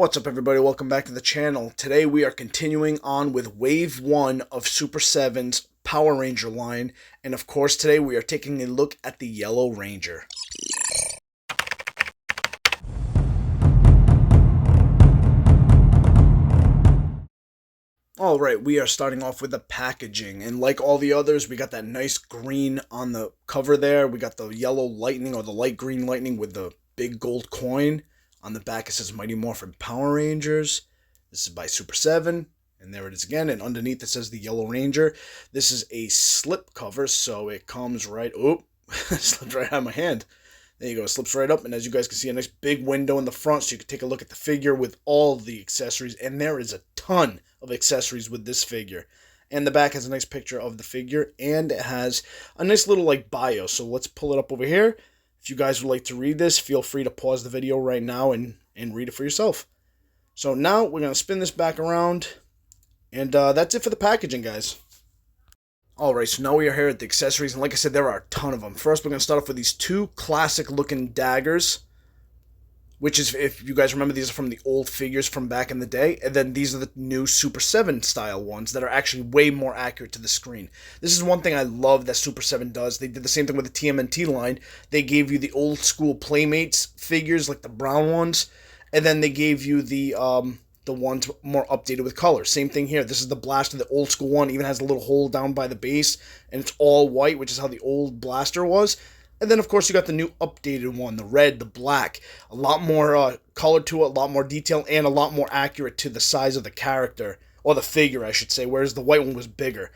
What's up, everybody? Welcome back to the channel. Today we are continuing on with Wave 1 of Super 7's Power Ranger line, and of course today we are taking a look at the Yellow Ranger. Alright, we are starting off with the packaging, and like all the others, we got that nice green on the cover there. We got the yellow lightning, or the light green lightning with the big gold coin. On the back it says Mighty Morphin Power Rangers. This is by Super 7, and there it is again, and underneath it says the Yellow Ranger. This is a slip cover, so it comes right, slipped right out of my hand. There you go, it slips right up, and as you guys can see, a nice big window in the front, so you can take a look at the figure with all the accessories, and there is a ton of accessories with this figure. And the back has a nice picture of the figure, and it has a nice little like bio. So let's pull it up over here. If you guys would like to read this, feel free to pause the video right now and read it for yourself. So now we're going to spin this back around, and that's it for the packaging, guys. Alright, so now we are here at the accessories, and like I said, there are a ton of them. First, we're going to start off with these two classic-looking daggers, which is, if you guys remember, these are from the old figures from back in the day, and then these are the new Super 7 style ones that are actually way more accurate to the screen. This is one thing I love that Super 7 does. They did the same thing with the TMNT line. They gave you the old school Playmates figures, like the brown ones, and then they gave you the ones more updated with color. Same thing here. This is the blaster, the old school one, even has a little hole down by the base, and it's all white, which is how the old blaster was. And then, of course, you got the new updated one, the red, the black. A lot more color to it, a lot more detail, and a lot more accurate to the size of the character, or the figure, I should say, whereas the white one was bigger.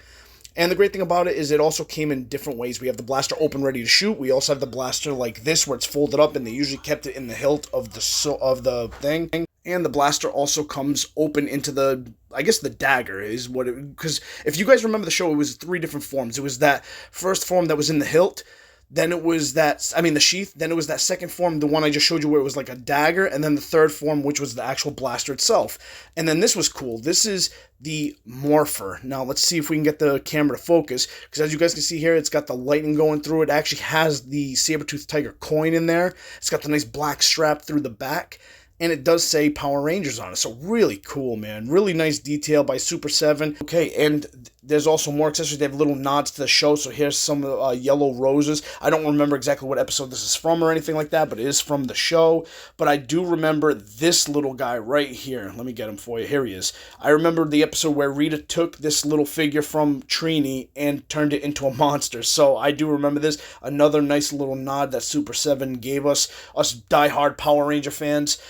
And the great thing about it is it also came in different ways. We have the blaster open, ready to shoot. We also have the blaster like this, where it's folded up, and they usually kept it in the hilt of the thing. And the blaster also comes open into the, I guess the dagger is what it, because if you guys remember the show, it was three different forms. It was that first form that was in the hilt. Then it was the sheath. Then it was that second form, the one I just showed you, where it was like a dagger. And then the third form, which was the actual blaster itself. And then this was cool. This is the Morpher. Now, let's see if we can get the camera to focus. Because as you guys can see here, it's got the lightning going through it. It actually has the saber-toothed tiger coin in there. It's got the nice black strap through the back. And it does say Power Rangers on it. So really cool, man. Really nice detail by Super 7. Okay, and there's also more accessories. They have little nods to the show. So here's some yellow roses. I don't remember exactly what episode this is from or anything like that, but it is from the show. But I do remember this little guy right here. Let me get him for you. Here he is. I remember the episode where Rita took this little figure from Trini and turned it into a monster. So I do remember this. Another nice little nod that Super 7 gave us diehard Power Ranger fans.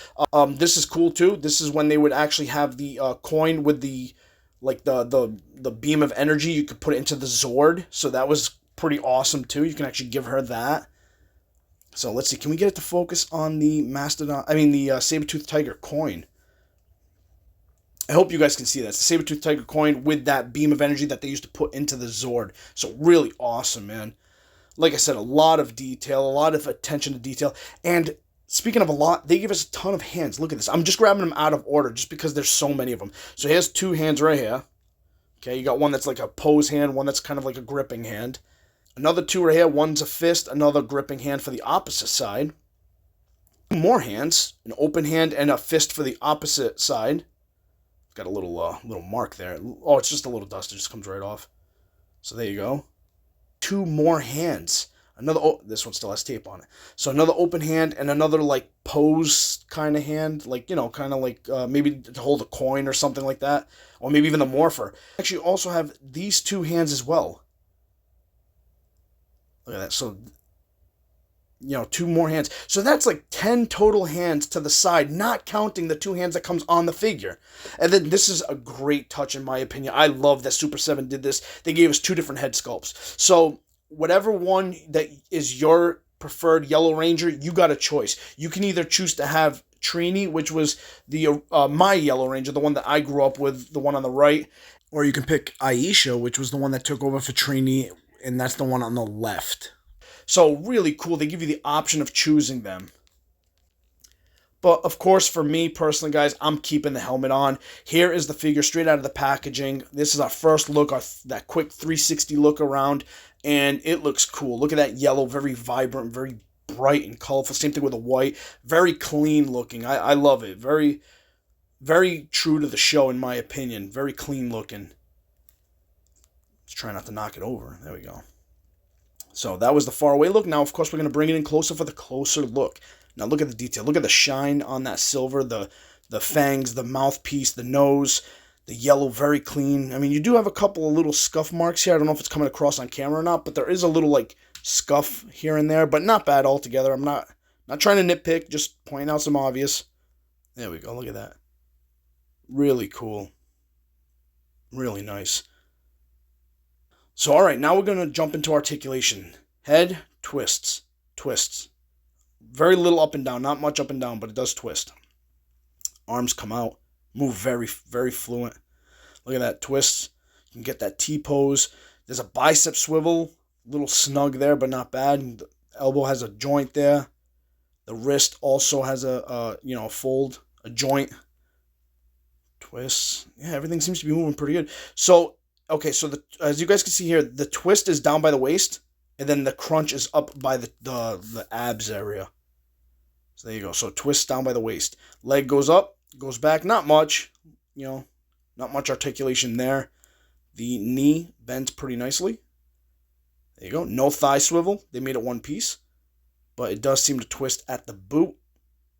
This is cool too. This is when they would actually have the coin with the the beam of energy. You could put it into the Zord, so that was pretty awesome too. You can actually give her that. So let's see, can we get it to focus on the the saber-toothed tiger coin? I hope you guys can see that. It's the saber-toothed tiger coin with that beam of energy that they used to put into the Zord. So really awesome, man. Like I said, a lot of detail, a lot of attention to detail, and speaking of a lot, they give us a ton of hands. Look at this. I'm just grabbing them out of order just because there's so many of them. So here's two hands right here. Okay, you got one that's like a pose hand, one that's kind of like a gripping hand. Another two right here. One's a fist, another gripping hand for the opposite side. Two more hands, an open hand and a fist for the opposite side. Got a little mark there. Oh, it's just a little dust. It just comes right off. So there you go. Two more hands. This one still has tape on it. So another open hand and another like pose kind of hand, like, you know, kind of like maybe to hold a coin or something like that, or maybe even the Morpher. Actually, also have these two hands as well. Look at that. So, you know, two more hands. So that's like 10 total hands to the side, not counting the two hands that comes on the figure. And then this is a great touch in my opinion. I love that Super 7 did this. They gave us two different head sculpts. So whatever one that is your preferred Yellow Ranger, you got a choice. You can either choose to have Trini, which was the my Yellow Ranger, the one that I grew up with, the one on the right, or you can pick Aisha, which was the one that took over for Trini, and that's the one on the left. So really cool. They give you the option of choosing them. But, of course, for me personally, guys, I'm keeping the helmet on. Here is the figure straight out of the packaging. This is our first look, that quick 360 look around, and it looks cool. Look at that yellow, very vibrant, very bright and colorful. Same thing with the white. Very clean looking. I love it. Very, Very true to the show, in my opinion. Very clean looking. Let's try not to knock it over. There we go. So that was the far away look. Now, of course, we're going to bring it in closer for the closer look. Now, look at the detail. Look at the shine on that silver, the fangs, the mouthpiece, the nose, the yellow, very clean. I mean, you do have a couple of little scuff marks here. I don't know if it's coming across on camera or not, but there is a little, like, scuff here and there, but not bad altogether. I'm not trying to nitpick, just pointing out some obvious. There we go. Look at that. Really cool. Really nice. So, all right, now we're going to jump into articulation. Head, twists, twists. Very little up and down, not much up and down, but it does twist. Arms come out, move very, very fluent. Look at that, twists. You can get that T-pose. There's a bicep swivel, a little snug there, but not bad. The elbow has a joint there. The wrist also has a fold, a joint. Twists. Yeah, everything seems to be moving pretty good. So, okay, so as you guys can see here, the twist is down by the waist, and then the crunch is up by the abs area. So there you go. So twist down by the waist. Leg goes up, goes back. Not much, not much articulation there. The knee bends pretty nicely. There you go. No thigh swivel. They made it one piece, but it does seem to twist at the boot.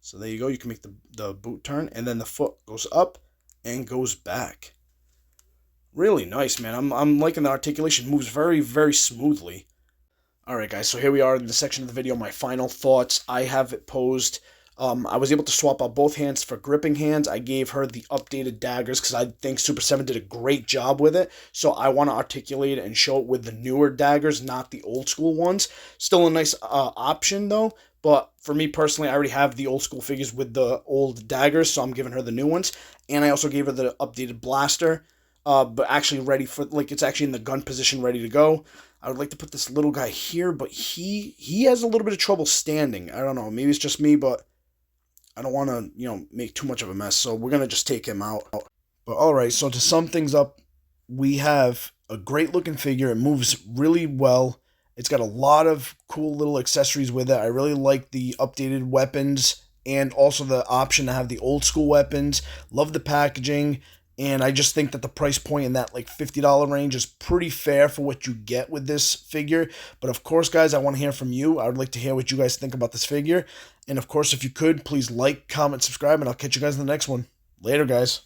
So there you go. You can make the boot turn, and then the foot goes up and goes back. Really nice, man. I'm liking the articulation. Moves very, very smoothly. Alright guys, so here we are in the section of the video, my final thoughts. I have it posed. I was able to swap out both hands for gripping hands. I gave her the updated daggers because I think Super 7 did a great job with it. So I want to articulate it and show it with the newer daggers, not the old school ones. Still a nice option though. But for me personally, I already have the old school figures with the old daggers, so I'm giving her the new ones. And I also gave her the updated blaster. But actually ready for, like, it's actually in the gun position ready to go. I would like to put this little guy here, but he has a little bit of trouble standing. I don't know, maybe it's just me, but I don't want to, make too much of a mess, so we're going to just take him out. But alright, so to sum things up, we have a great looking figure. It moves really well. It's got a lot of cool little accessories with it. I really like the updated weapons and also the option to have the old school weapons. Love the packaging. And I just think that the price point in that like $50 range is pretty fair for what you get with this figure. But of course, guys, I want to hear from you. I would like to hear what you guys think about this figure. And of course, if you could, please like, comment, subscribe, and I'll catch you guys in the next one. Later, guys.